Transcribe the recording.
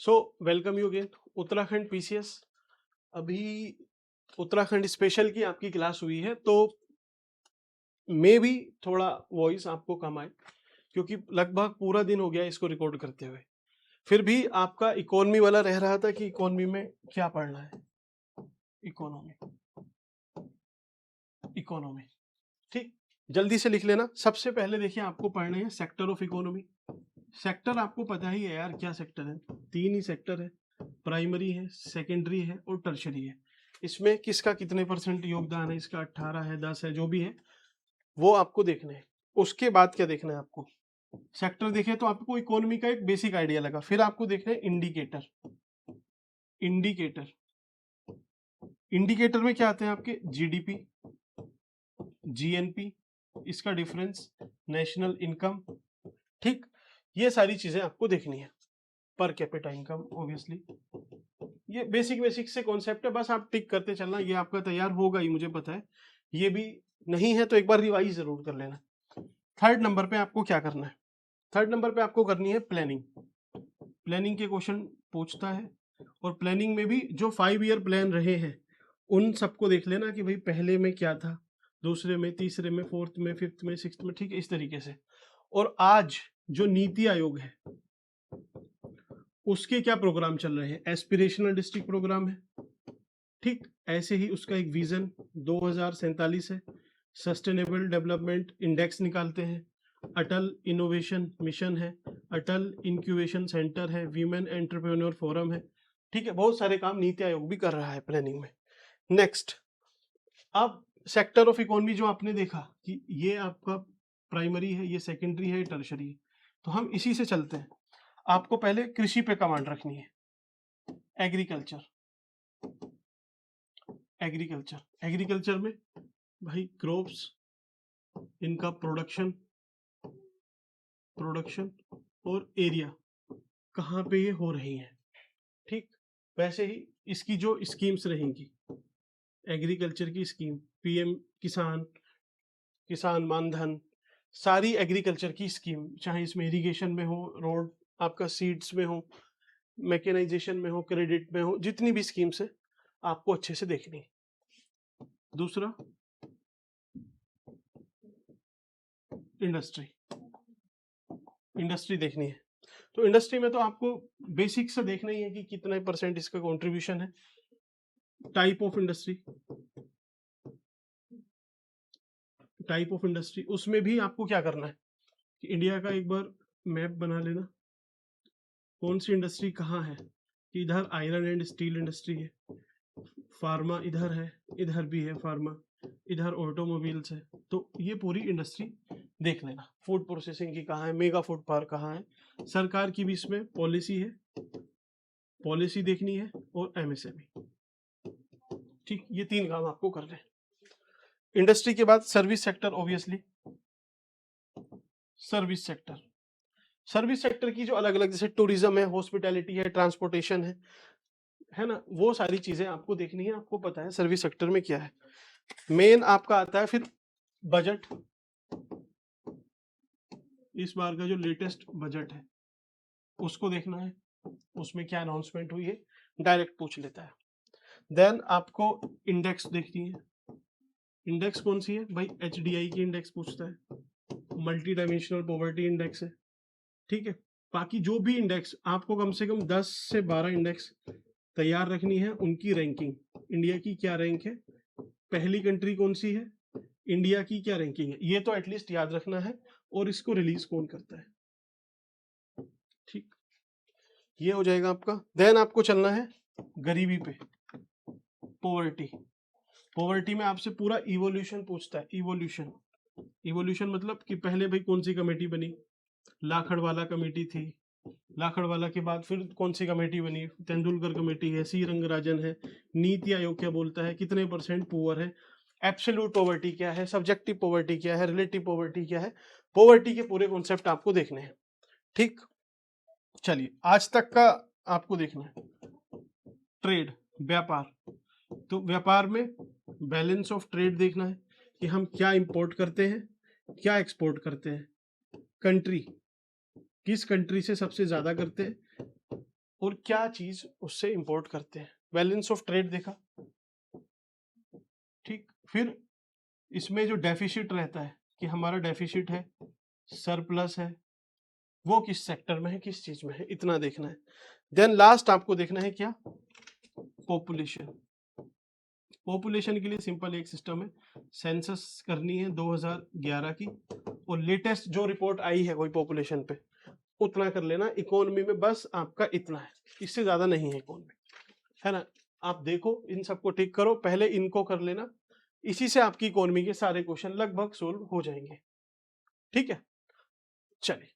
So welcome you again Uttarakhand PCS. अभी Uttarakhand special की आपकी क्लास हुई है, तो मे भी थोड़ा वॉइस आपको कम आए क्योंकि लगभग पूरा दिन हो गया इसको रिकॉर्ड करते हुए। फिर भी आपका इकोनॉमी वाला रह रहा था कि इकोनॉमी में क्या पढ़ना है। इकोनॉमी, इकोनॉमी, ठीक। जल्दी से लिख लेना। सबसे पहले देखिए, आपको पढ़ने हैं सेक्टर ऑफ इकोनॉमी। सेक्टर आपको पता ही है यार, क्या सेक्टर है। तीन ही सेक्टर है, प्राइमरी है, सेकेंडरी है और टर्शरी है। इसमें किसका कितने परसेंट योगदान है, इसका 18 है, 10 है, जो भी है वो आपको देखना है। उसके बाद क्या देखना है आपको, सेक्टर देखे तो आपको इकोनॉमी का एक बेसिक आइडिया लगा। फिर आपको देखना है इंडिकेटर। इंडिकेटर, इंडिकेटर में क्या आते हैं आपके, जीडीपी, जीएनपी, इसका डिफरेंस, नेशनल इनकम, ठीक। ये सारी चीजें आपको देखनी है। पर कैपिटा इनकम, ऑब्वियसली ये बेसिक बेसिक से कॉन्सेप्ट है, बस आप टिक करते चलना। ये आपका तैयार होगा ही, मुझे पता है। ये भी नहीं है तो एक बार रिवाइज जरूर कर लेना। थर्ड नंबर पे आपको क्या करना है, थर्ड नंबर पे आपको करनी है प्लानिंग। प्लानिंग के क्वेश्चन पूछता है, और प्लानिंग में भी जो 5 ईयर प्लान रहे हैं उन सबको देख लेना कि भाई पहले में क्या था, दूसरे में, तीसरे में, फोर्थ में, फिफ्थ में, सिक्स्थ में, ठीक है, इस तरीके से। और आज जो नीति आयोग है उसके क्या प्रोग्राम चल रहे हैं, एस्पिरेशनल डिस्ट्रिक्ट प्रोग्राम है, ठीक। ऐसे ही उसका एक विजन 2047 है, सस्टेनेबल डेवलपमेंट इंडेक्स निकालते हैं, अटल इनोवेशन मिशन है, अटल इंक्यूबेशन सेंटर है, वीमेन एंटरप्रेन्योर फोरम है, ठीक है। बहुत सारे काम नीति आयोग भी कर रहा है प्लानिंग में। नेक्स्ट, अब सेक्टर ऑफ इकोनॉमी जो आपने देखा कि ये आपका प्राइमरी है, ये सेकेंडरी है, ये टर्शरी है, तो हम इसी से चलते हैं। आपको पहले कृषि पे कमांड रखनी है। एग्रीकल्चर, एग्रीकल्चर, एग्रीकल्चर में भाई क्रॉप्स, इनका प्रोडक्शन, प्रोडक्शन और एरिया कहाँ पे ये हो रही है, ठीक। वैसे ही इसकी जो स्कीम्स रहेंगी, एग्रीकल्चर की स्कीम, पीएम किसान, किसान मानधन, सारी एग्रीकल्चर की स्कीम, चाहे इसमें इरिगेशन में हो, रोड आपका सीड्स में हो, मैकेनाइजेशन में हो, क्रेडिट में हो, जितनी भी स्कीम्स है आपको अच्छे से देखनी है। दूसरा, इंडस्ट्री, इंडस्ट्री देखनी है। तो इंडस्ट्री में तो आपको बेसिक से देखना ही है कि कितने परसेंट इसका कंट्रीब्यूशन है। Type of industry, type of industry, उसमें भी आपको क्या करना है कि इंडिया का एक बार मैप बना लेना, कौन सी इंडस्ट्री कहाँ है। कि इधर आयरन एंड स्टील इंडस्ट्री है, फार्मा इधर है, इधर भी है फार्मा, इधर ऑटोमोबाइल्स है, तो ये पूरी इंडस्ट्री देख लेना। फूड प्रोसेसिंग की कहाँ है, मेगा फूड पार्क कहाँ है, सरकार की भी इसमें पॉलिसी है, पॉलिसी देखनी है, और एमएसएमई, ठीक। ये तीन काम आपको करने हैं। इंडस्ट्री के बाद service sector, obviously service sector, service sector की जो अलग अलग, जैसे टूरिज्म है, हॉस्पिटैलिटी है, ट्रांसपोर्टेशन है ना, वो सारी चीजें आपको देखनी है। आपको पता है सर्विस सेक्टर में क्या है। मेन आपका आता है फिर बजट। इस बार का जो लेटेस्ट बजट है उसको देखना है, उसमें क्या अनाउंसमेंट हुई है, डायरेक्ट पूछ लेता है। देन आपको इंडेक्स देखनी है। इंडेक्स कौन सी है भाई, एचडीआई की इंडेक्स पूछता है, मल्टी डायमेंशनल पॉवर्टी इंडेक्स है, ठीक है। बाकी जो भी इंडेक्स, आपको कम से कम 10 से 12 इंडेक्स तैयार रखनी है, उनकी रैंकिंग, इंडिया की क्या रैंक है, पहली कंट्री कौन सी है, इंडिया की क्या रैंकिंग है, ये तो एटलीस्ट याद रखना है, और इसको रिलीज कौन करता है, ठीक। ये हो जाएगा आपका। देन आपको चलना है गरीबी पे, पॉवर्टी। पॉवर्टी में आपसे पूरा इवोल्यूशन पूछता है। इवोल्यूशन, इवोल्यूशन मतलब कि पहले भाई कौन सी कमेटी बनी, लाखड़वाला कमेटी थी, लाखड़वाला के बाद फिर कौन सी कमेटी बनी, तेंदुलकर कमेटी है, सी रंगराजन है, नीति आयोग क्या बोलता है, कितने परसेंट पुअर है, एब्सोल्यूट पॉवर्टी क्या है, सब्जेक्टिव पॉवर्टी क्या है, रिलेटिव पॉवर्टी क्या है। पॉवर्टी के पूरे कॉन्सेप्ट आपको देखने हैं, ठीक। चलिए, आज तक का आपको देखना है। ट्रेड, व्यापार, तो व्यापार में बैलेंस ऑफ ट्रेड देखना है कि हम क्या इंपोर्ट करते हैं, क्या एक्सपोर्ट करते हैं, कंट्री, किस कंट्री से सबसे ज्यादा करते हैं, और क्या चीज उससे इंपोर्ट करते हैं। बैलेंस ऑफ ट्रेड देखा, ठीक। फिर इसमें जो डेफिसिट रहता है कि हमारा डेफिसिट है, सरप्लस है, वो किस सेक्टर में है, किस चीज में है, इतना देखना है। देन लास्ट आपको देखना है क्या, पॉपुलेशन। पॉपुलेशन के लिए सिंपल एक सिस्टम है, सेंसस करनी है 2011 की, और लेटेस्ट जो रिपोर्ट आई है कोई पॉपुलेशन पे उतना कर लेना। इकोनॉमी में बस आपका इतना है, इससे ज्यादा नहीं है इकोनॉमी, है ना। आप देखो इन सबको टिक करो, पहले इनको कर लेना, इसी से आपकी इकोनॉमी के सारे क्वेश्चन लगभग सोल्व हो जाएंगे। ठीक है, चलिए।